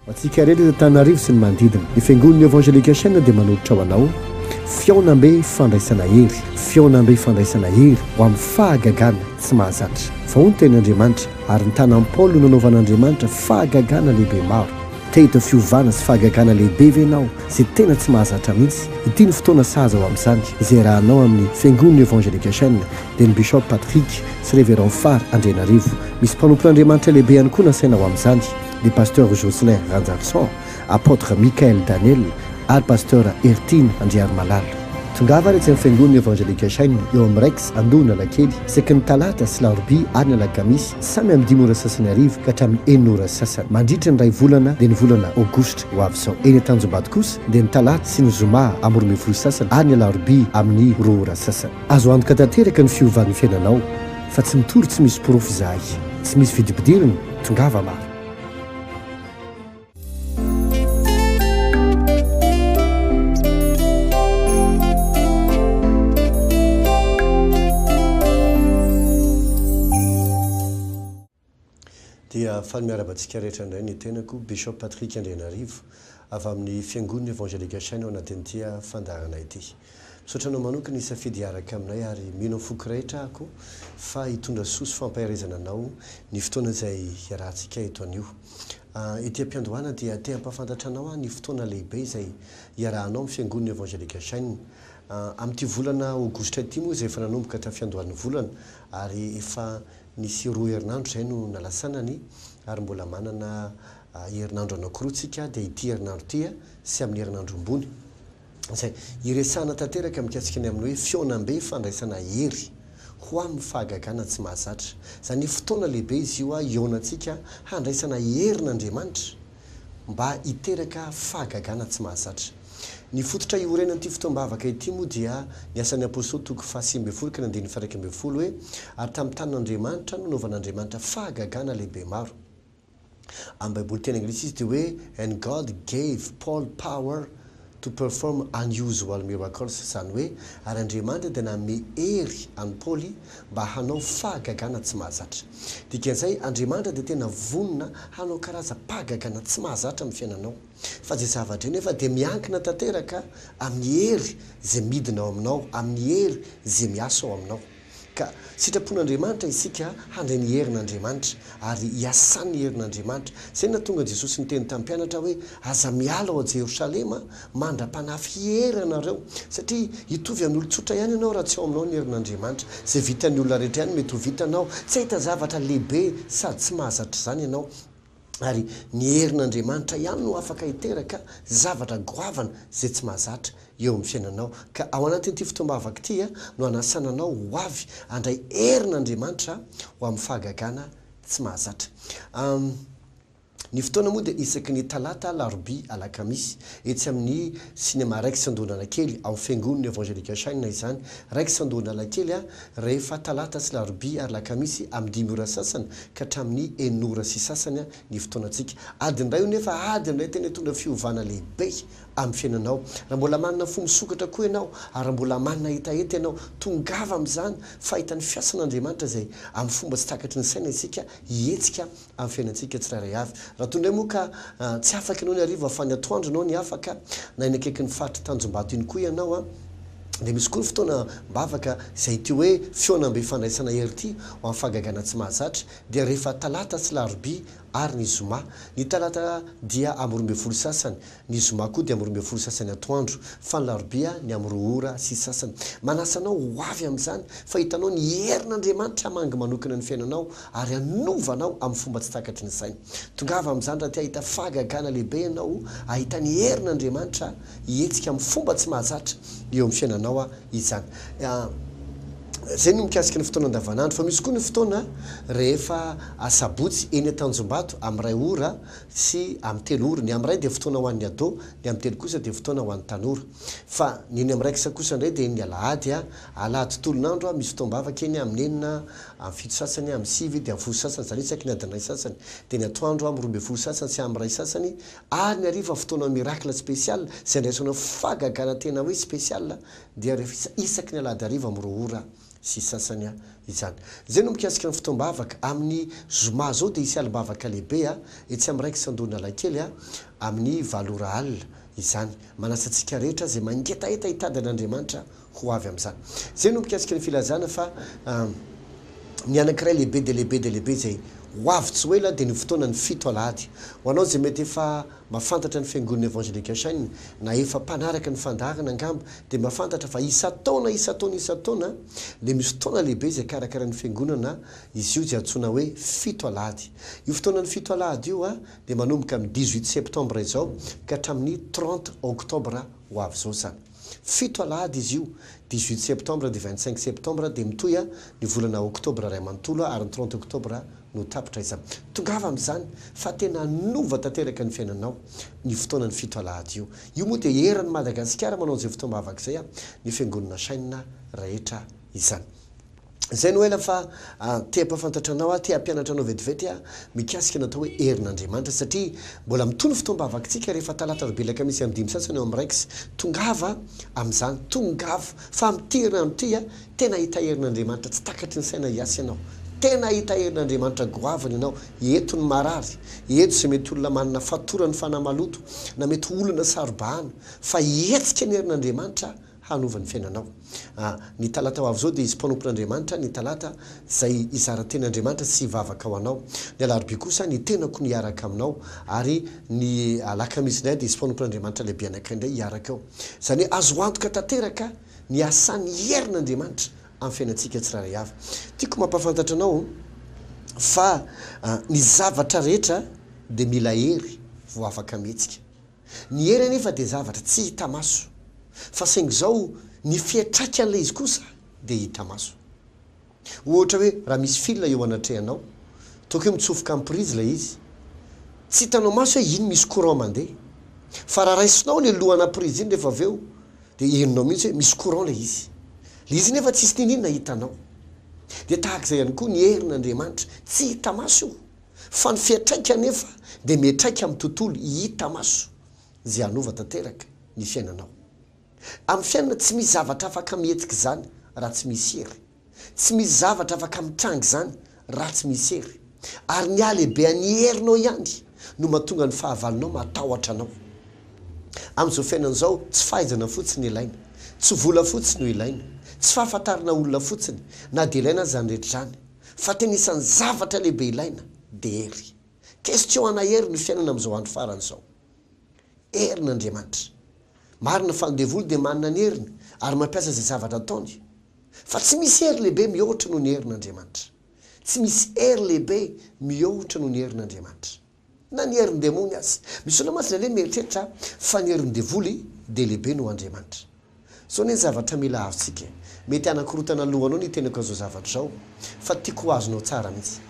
Atsika rehetra Tanarivo sy ny manodidina. Ny fiangonana Evangelika Chaîne dia manolotra ho anao FIHAONAM-BE fandraisana hery. FIHAONAM-BE fandraisana hery ho amin'ny fahagagana tsy mahazatra. Fa hoy ny tenin'Andriamanitra ary ny tanan'i Paoly nanaovan'Andriamanitra fahagagana lehibe maro. Te fiovana sy fahagagana lehibe ve ianao izay tena tsy mahazatra mihitsy. Ity ny fotoana sahaza ho amin'izany izay rahanao amin'ny fiangonana Evangelika Chaîne dia ny Bishop Patrick sy Révérend Far Andrenarivo. Misy mpanompon'Andriamanitra lehibe ihany koa nasaina ho amin'izany. Les pasteurs Jocelyn Ranjarson, apôtre Michael Daniel, ary pasteur Ertine Andriarmalala. Tongava rehetra amin'ny fiangonana Evangelika Chaîne eo amin'ny Rex Andohanalakely isaky ny talata sy larobia ary ny alakamisy samy amin'ny 10 ora sasany arivo ka hatramin'ny 9 ora sasany. Mandritra ny ray volana dia ny volana Aogositra ho avy izao. Eny Tanjombato kosa dia ny talata sy ny zoma amin'ny 12 sasany ary ny larobia amin'ny 2 ora sasany. Azo antoka tanteraka ny fiovan'ny fiainanao fa tsy mitory tsy misy porofo izahay, tsy misy vidipidirana, tongava maro. Dia falmiarabantsika rehetra indray ny tenako Bishop Patrick Andrenarivo avy amin'ny fiangonana Evangelika Chaîne ao anatin'ity fandaharana ity. Misaotranao manokana isafidy hiaraka aminay ary mino foky rehetra ako fa hitondra soa sy fampahaizana anao ny fotoana izay hiarahantsika eto anio. Ity am-piandohana dia te hampafantatra anao ny fotoana lehibe izay hiarahanao amin'ny fiangonana Evangelika Chaîne. Amin'ity volana Aogositra ity moa izay efa nanomboka hatramin'ny fiandohan'ny volana ary efa nisy 2 herinandro izay no nalasanany ary mbola manana herinandro anankiroa tsika dia ity herinandro ity sy amin'ny herinandro ambony izay iresahana tanteraka mikasika ny amin'ny hoe FIHAONAM-BE fandraisana hery ho amin'ny fahagagana tsy mahazatra. Izany fotoana lehibe izy io ionantsika handraisana herin'Andriamanitra mba hiteraka fahagagana tsy mahazatra. Ny fototra iorenan'ity fotoam-bavaka ity moa dia ny asan'ny Apostoly toko 7 ka 1 hoe ary tamin'ny tanin'Andriamanitra no nanaovan'Andriamanitra fahagagana lehibe maro. Amin'ny Baiboly teny Eglise izy dia hoe and God gave Paul power to perform unusual miracles, izany hoe ary Andriamanitra dia nanome hery an'i Paoly mba hanao fahagagana tsy mahazatra. Dikan'izay Andriamanitra dia tena vonona hanao karazam-pahagagana tsy mahazatra amin'ny fiainanao. Fa izay zavatra io nefa dia miankina tanteraka amin'ny hery izay midina ao aminao, amin'ny hery izay miasa ao aminao. Ka sitrapon'Andriamanitra isika handray ny herin'Andriamanitra ary hiasan'ny herin'Andriamanitra. Izay nahatonga Jesosy niteny tamin'ny mpianatra hoe aza miala ao a Jerosalema mandra-panafy hery anareo satria hitovy amin'olon-tsotra ihany ianao raha tsy ao aminao ny herin'Andriamanitra. Izay vitan'ny olona rehetra ihany mety ho vitanao, tsy ahita zavatra lehibe sady tsy mahazatra izany ianao. Ary ny herin'Andriamanitra ihany no afaka hiteraka zavatra goavana izay tsy mahazatra eo amin'ny fiainanao. Ka ao anatin'ity fotoam-bavaka ity no anasananao ho avy handray herin'Andriamanitra ho amin'ny fahagagana tsy mahazatra. Ny fotoana moa dia isaky ny talata, larobia, alakamisy etsy amin'ny sinema Rex Andohanalakely ao fiangonana Evangelika Chaîne izany. Rex Andohanalakely rehefa talata sy larobia ary alakamisy amin'ny 10 ora sasany ka hatramin'ny 9 ora sy sasany ny fotoanantsika. Adiny iray io nefa adiny iray tena hitondra fiovana lehibe amin'ny fiainanao. Raha mbola manana fomba sokatra koa ianao ary raha mbola manana hetaheta ianao, tongava amin'izany fahitan'ny fiasan'Andriamanitra izay amin'ny fomba tsy takatry ny saina isika hihetsika amin'ny fiainantsika tsirairay avy. Raha tondray moa ka tsy afaka ianao ny hariva fa ny atoandro ianao ny afaka na eny akaiky ny faritra Tanjombato iny koa ianao dia misy koa ny fotoana bavaka izay ty hoe FIHAONAM-BE fandraisana hery ity ho amin'ny fahagagana tsy mahazatra dia rehefa talata sy larobia ary ny zoma. Ny talata dia amin'ny 12 sasany, ny zoma koa dia amin'ny 12 sasany atoandro, fa ny larobia ny amin'ny 2 ora sy sasany. Manasanao ho avy amin'izany fa hitanao ny herin'Andriamanitra hamangy manokana ny fiainanao ary hanovanao amin'ny fomba tsy takatry ny saina. Tongava amin'izany raha te ahita fahagagana lehibe ianao, ahita ny herin'Andriamanitra hihetsika amin'ny fomba tsy mahazatra eo amin'ny fiainanao izany. Zay no mikasika ny fotoana andavanandro. Fa misy koa ny fotoana rehefa asabotsy eny Tanjombato amin'ny 2 ora sy amin'ny 3 ora. Ny amin'ny ray dia fotoana ho an'ny ado, ny amin'ny 3 kosa dia fotoana ho an'ny tanora. Fa ny eny amin'ny raiksa kosa indray dia ny alahady alahady tolonandro misy fotoam-bavaka eny amin'ny 9, amin'ny 7 sasany, amin'ny 5 dia amin'ny 10 sasany, izany isaky ny adiny ray sasany. Dia ny atoandro amin'ny 12 sasany sy amin'ny ray sasany ary ny hariva fotoana miracle spécial izay andraisanao fahagagana tena hoe spécial dia rehefa isaky ny alahady hariva amin'ny 2 ora sy sasany izany zay no mikasika ny fotoam-bavaka amin'ny zoma zao dia isy alim-bavaka lehibe etsy amin'ny raiky sandona lankely amin'ny valora alina izany manasantsika rehetra zay mangetaeta hitadan'Andriamanitra ho avy amin'izany zay no mikasika ny filazana fa ny anankiray lehibe de lehibe zay ho avy tsy hoela dia ny fotoana ny 7 alahady ho anao zay mety efa mahafantatra ny fiangonana evangelika Asan'ny na efa mpanaraka ny fandarana angamba dia mahafantatra fa isa-taona le misy fotoana lehibe zay karakara ny fiangonana izy io zay antsoina hoe 7 alahady io fotoana ny 7 alahady io dia manomboka amin'ny 18 septembre izao ka hatramin'ny 30 octobre ho avy zao zany 7 alahady izy io 18 septembre dia 25 septembre dia mitoy ny volana octobre ray manontolo ary 30 octobre no tapitra izany tongava amin'izany fa tena nova tanteraka ny fiainanao ny fotoana ny 7 alahady io moa dia eran'ny Madagasikara manao izay fotoam-bavaka izay ny fiangonana Asan'ny rehetra izany zay no ela fa te-pafantatra anao te hampianatra anao vetivety mikasika natao hoe herin'Andriamanitra satria mbola mitony fotoam-bavakantsika rehefa talata robelaka misy amin'ny 5 sasany eo amin'ny raiky tongava amin'izany tongava fa mitirina tena hita herin'Andriamanitra tsy takatry ny saina hiasy ianao tena hita herin'Andriamanitra goavany ianao eto ny marary eto zay mety olona manana fatorany fanamaloto na mety olona sarobahana fa hetsika ny herin'Andriamanitra hanovany fiainanao ny talata ho avy zao dia izy mpanompon'Andriamanitra ny talata zay izaran-ten'Andriamanitra sy vavaka ho anao ny alarobia kosa ny tenako ny hiaraka aminao ary ny alakamisy indray dia izy mpanompon'Andriamanitra lehibe anankiray hiaraka eo zany hoe azo antoka tanteraka ny asan'ny herin'Andriamanitra amin'ny fiainantsika tsiraray avy tiako mampafantatra anao fa ny zavatra rehetra dia mila hery vo afaka mihetsika ny hery anefa dia zavatra tsy hita maso fa saingy zao ny fiatraikan'ilay izy kosa dia hita maso ohatra hoe raha misy fila eo anatrehanao toko hoe mitsofoka amin'ny prizy ilay izy tsy hitanao maso hoe iny misy courant mandeha fa raha raisinao ny lohana prizy iny rehefa aveo dia heninao mihitsy hoe misy courant ilay izy nefa tsisy ninina hitanao dia tahak'izay ihany koa ny herin'Andriamanitra tsy hita maso io fa ny fiatraika nefa dia miatraika amin'ny tontolo hita maso zay hanova tanteraka ny fiainanao amin'ny fiainana tsy misy zavatra afaka mihetsika izany raha tsy misy hery tsy misy zavatra afaka mitrangy izany raha tsy misy hery ary ny alehibe ny herinao ihany no mahatonga ny fahavalonao matahotra anao amin'izao fiainan'izao tsy fahaizana fotsiny ilaina tsy vola fotsiny no ilaina tsy fahafantarana olona fotsiny na dia ilaina zany rehetra zany fa tena isan'ny zavatra lehibe ilaina dia hery question ana hery no fiainana amin'izao andro faran'izao herin'Andriamanitra marina fa ny devoly dia manana ny heriny ary mampiasa izay zavatra ataony fa tsy misy hery lehibe mihoatra noho ny herin'Andriamanitra tsy misy hery lehibe mihoatra noho ny herin'Andriamanitra na ny herin'ny demony azy misy olona masina le mieritreritra fa ny herin'ny devoly dia lehibe noho Andriamanitra zao ny zavatra mila avontsika mety anakorotana lohanao ny tenako azao zavatra zao fa tiako azonao tsara mihitsy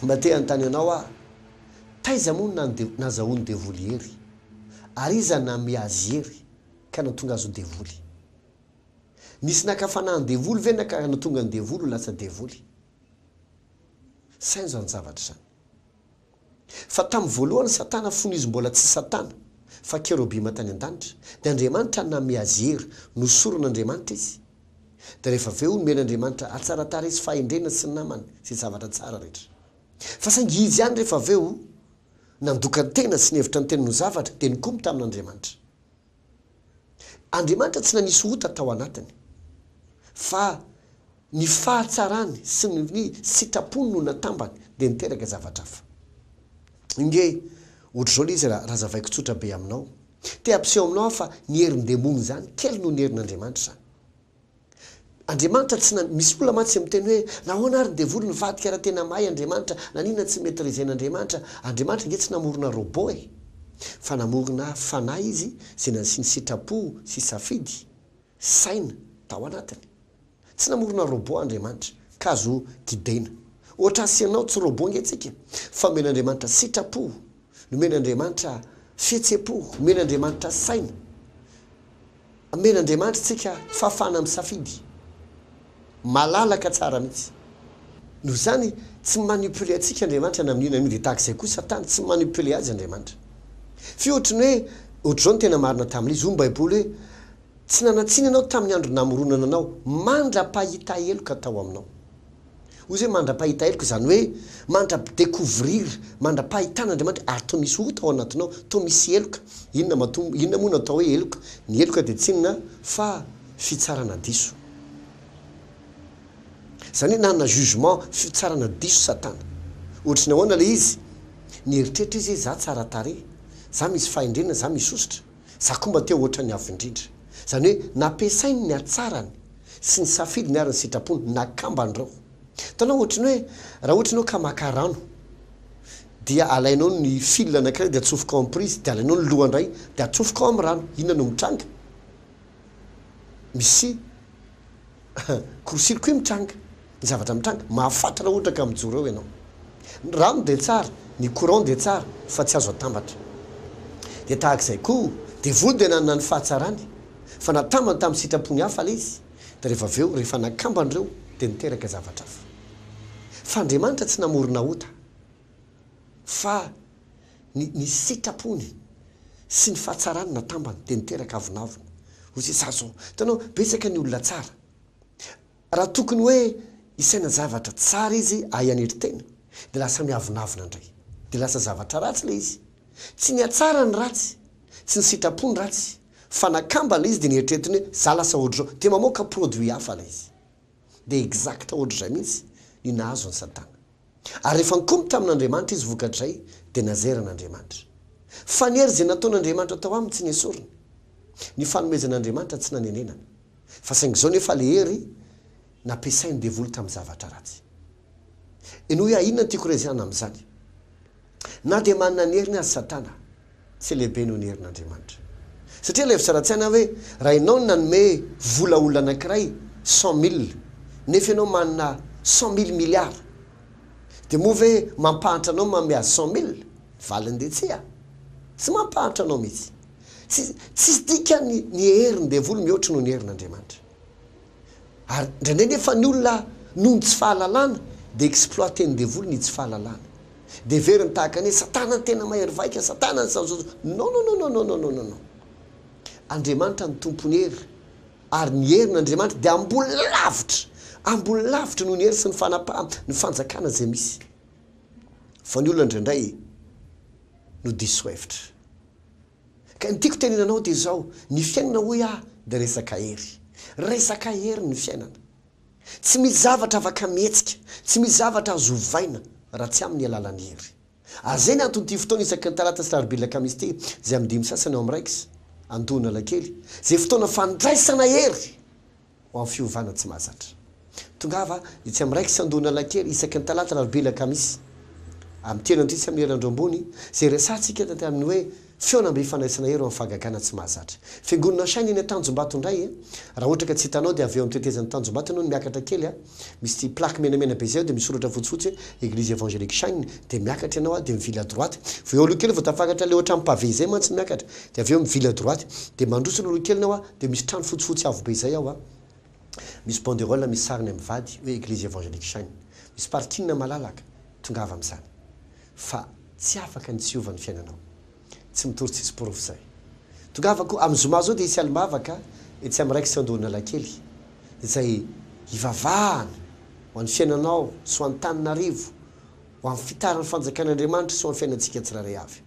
mba te anontany anao taiza moa nazahoany devoly hery ary iza na miazy hery ka natonga azo devoly nisy nakafanahy devoly ve naka natonga ny devoly ho lasa devoly sainzo ny zavatra zany fa tamin'ny voalohany satana fony izy mbola tsy satana fa kerobima tany an-danitra dia Andriamanitra na miazy hery nosoron'Andriamanitra izy dia rehefa aveo nomen'Andriamanitra atsaratara izy fahendrena sy ny namany sy zavatra tsara rehetra fa saingy izy ihany rehefa aveo nandoka ny tena sy ny hevitra ny tena no zavatra dia nikomy tamin'Andriamanitra Andriamanitra tsy nanisy ota tao anatiny fa ny fahatsarany sy ny sitrapony no natambany dia niteraka zavatra hafa inge ohatra zao izy raha zavaiko tsotra be aminao te ampiseho aminao fa ny herin'ny demony zany kely noho ny herin'Andriamanitra zany Andriamanitra tsy misy olona matsy miteny hoe nahoana ary ny devoly nivadika raha tena mahay Andriamanitra nanina tsy maîtrisen'Andriamanitra Andriamanitra nge tsy namorona robot fa namorona fanahy izy zay nasiny sitrapo sy safidy saina tao anatiny tsy namorona robot Andriamanitra ka azo gidena ohatra asianao tsy robot ngetsika fa men'Andriamanitra sitrapo nomen'Andriamanitra fihetsepo men'Andriamanitra saina men'Andriamanitra tsika fahafahana amin'ny safidy malalaka tsara mihitsy noho zany tsy manipule atsika Andriamanitra na amin'ina dia tahak'izay koa satana tsy manipule azy Andriamanitra fi ohatrany hoe ohatr'izao ny tena marina tamin'izy oy ny baiboly hoe tsy nanatsiny anao tamin'ny andro namoronana anao mandra-pahita heloka tao aminao. Ozy hoe mandra-pahita heloka zany hoe mandra-découvrir, mandra-pahitan'Andriamanitra ary to misy ota ao anatinao, to misy heloka. Inona moa natao hoe heloka? Ny heloka dia tsinona fa fitsarana diso. Zany nanana jugement fitsarana diso Satana. Ohatra ny ahoana le izy ny eritreritra izy za tsara tare, za misy fahendrena, za misosotra, za komba teo ohatra ny avo indrindra. Zany hoe nampiasainy ny atsarany sy ny safidy ny arany sitrapony nakambandreo. Tanao ohatra ny hoe raha ohatra anao ka maka rano dia alainao ny fil anankiray dia atsofoka ao amin'ny prise, dia alainao ny lohany iray dia atsofoka ao amin'ny rano. Inona no mitranga? Misy court-circuit mitranga. Ny zavatra mitranga mahafantatra ohatra ka mijoro eo ianao. Ny rano dia tsara, ny courant dia tsara, fa tsy azo atambatra. Dia tahak'izay koa dia volo dia nanana ny fahatsarany, fa natambany tamin'ny sitrapony hafa le izy. Dia rehefa avy eo, rehefa nakambandreo dia niteraka zavatra hafa. Fa Andriamanitra tsy namorona ota, fa ny sitrapony sy ny fahatsarany natambany dia niteraka avonavona. Ozy sazo tanao betsaka ny olona tsara. Raha tokony hoe isaina zavatra tsara izy ayaneri-tena dia lasa miavonavona indray, dia lasa zavatra ratsy le izy. Tsy ny atsara ny ratsy, tsy ny sitrapony ratsy, fa nakamba le izy dia nieritreretiny hoe za lasa ohatr'izao, dia mamoaka produit hafa le izy. Dia exacta ohatr'izay mihitsy ny nahazo ny Satana. Ary rehefa nikomby tamin'Andriamanitra izy vokatrizay dia nazeran'Andriamanitra. Fa ny hery izay nataon'Andriamanitra tao aminy tsy niesorina. Ny fanomezan'Andriamanitra tsy nanenenana. Fa saingy izao nefa le hery nampiasainy devoly tamin'ny zavatra ratsy. Eno hoe inona tiako rezana amin'izany? Na dia manana ny heriny azy Satana, tsy lehibe noho ny herin'Andriamanitra. Satria ilay fisaratsiana hoe raha ianao nanome vola olona anankiray 100 000, nefa ianao manana 100 000 milliards, dia moa ve mampahatra anao manome azy 100 000? Valiny dia tsy tsy mampahatra anao mihitsy. Tsy dika ny heriny devoly mihoatra noho ny herin'Andriamanitra. Ary indraindray nefa ny olona noho ny tsy fahalalana dia exploité ny devoly ny tsy fahalalana. Dia veriny tahaka ny Satana ny tena mahery vaika, Satana ny sazozo. Non. Andriamanitra ny tompony hery, ary ny herin'Andriamanitra dia ambony lavitra noho ny hery sy ny fanapahana, ny fanjakana izay misy. Fa ny olona indraindray no diso hevitra. Ka ny tiako teninanao dia izao, ny fiainana hoy dia resaka hery ny fiainana. Tsy misy zavatra afaka mihetsika, tsy misy zavatra azo ovaina raha tsy amin'ny alalan'ny hery. Azay ny antony ty fotoana isaky ny talata sy larobia kamisy ty, izay amin'ny 5 sasany ao amin'ny raiksy andohana lakely, izay fotoana fandraisana hery ho amin'ny fiovana tsy mahazatra. Tongava itsy amin'ny raiksy andohana lakely isaky ny talata larobia kamisy amin'ny telo antsy amin'ny herandro ambony, izay resantsika taty amin'ny hoe FIHAONAM-BE fandraisana hery ho amin'ny fahagagana tsy mahazatra. Fiangonana saina eny Tanjombato indray, raha ohatra ka tsy hitanao dia avy eo amin'ny tetezan'ny Tanjombato ianao miakatra kely, misy plaque menamena be zay dia misy soratra fotsifotsy hoe Eglise évangélique saina, dia miakatra ianao dia mivily à droite. Vao eo aloha kely vao tafakatra le ohatra amin'ny pavé zay mantsy miakatra, dia avy eo mivily à droite, dia mandroso aloha kely ianao dia misy trano fotsifotsy avo be zay ao misy banderole misy sariny amin'ny vady hoe Eglise évangélique saina. Misy parking malalaka tongava amin'izany. Fa tsy afaka ny tsy hiovan'ny fiainanao. Tsy mitory tsisy porofo zay. Tongavako amin'ny zoma zao dia isy alimavaka etsy amin'ny raiksy andohana lakely, izay hivavahana ho an'ny fiainanao sy ho an'ny Antananarivo, ho amin'ny fitaran'ny fanjakan'Andriamanitra sy ho an'ny fiainantsika tsirairay avy.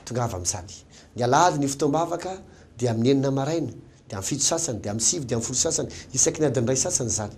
Tongava amin'izany. Ny alahady ny fotoam-bavaka dia amin'ny 9 maraina, dia amin'ny 7 sasany, dia amin'ny 5, dia amin'ny 10 sasany, isaky ny adiny ray sasany zany.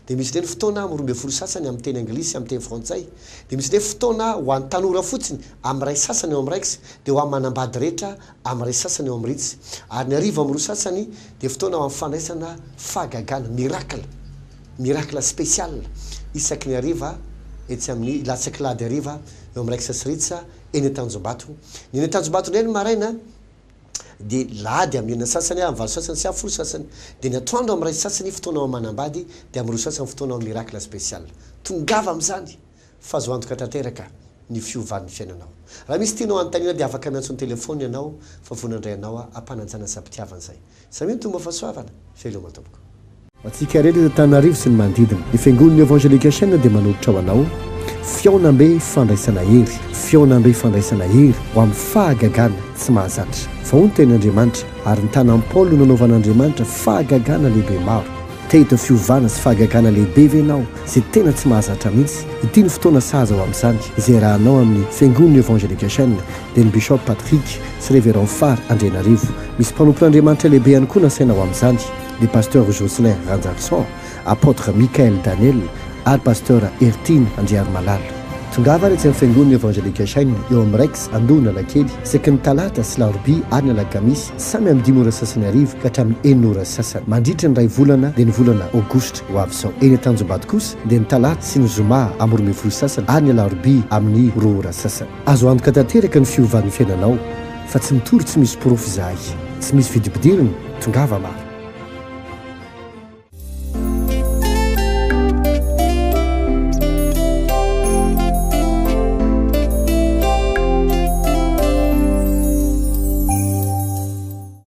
Dia misy le fotoana amin'ny 12 sasany amin'ny teny anglisy, amin'ny teny frantsay. Dia misy le fotoana ho an'ny tanora fotsiny amin'ny ray sasany eo amin'ny raiksy, dia ho amin'ny manambady rehetra amin'ny ray sasany eo amin'ny ritsy. Ary ny arivo amin'ny 2 sasany dia fotoana ho amin'ny fandraisana fahagagana, miracle spécial isaky ny ariva etsy amin'ny latsaklady ariva eo amin'ny raiksa sy ritsy eny Tanjombato. Ny eny Tanjombato indray ny maraina dia lady amin'ny 9 sasany amin'ny 20 sasany sy amin'ny 10 sasany, dia ny atoandro amin'ny ray sasany fotoana ao manambady, dia amin'ny 2 sasany fotoana ao miracle spécial. Tongava amin'izany fa azo antoka tanteraka ny fiovan'ny fiainanao. Raha misy tianao anontaniana dia afaka miantso ny telefôny ianao fa vonandray anao ampanajana sy ampitiavana izay. Samy ny tomba fahasoavana veloma tompoko. Atsika rehetra Antananarivo sy ny manodidina, ny fiangonana évangélika saina dia manolotra ho anao FIHAONAM-BE fandraisana hery, FIHAONAM-BE fandraisana hery ho amin'ny fahagagana tsy mahazatra. Fa hoy ny tenin'Andriamanitra ary ny tanan'i Paoly no nanaovan'Andriamanitra fahagagana lehibe maro. Te fiovana sy fahagagana lehibe ve ianao izay tena tsy mahazatra mihitsy? Ity ny fotoana saza ho amin'izany izay rahanao amin'ny fiangonana evangelika chaîne dia ny bishop Patrick sy révérend Far Andrenarivo. Misy mpanompon'Andriamanitra lehibe ihany koa nasaina ho amin'izany, ny pasteur Jocelyn Ranjakson, apôtre Michael Daniel ary pasteur Ertine Andriaromalala. Tongava rehetra amin'ny fiangonana evangelika chaîne eo amin'ny Rex Andona Lakely isaky ny talata sy larobia ary ny alakamisy samy amin'ny 10 ora sasany arivo ka hatramin'ny 1 ora sasany mandritra ny ray volana dia ny volana aogositra ho avy izao. Eny Tanjombato kosa dia ny talata sy ny zoma amin'ny 12 sasany ary ny larobia amin'ny 2 ora sasany. Azo antoka tanteraka ny fiovan'ny fiainanao fa tsy mitory tsy misy porofo izahay, tsy misy vidim-pidirana. Tongava maro.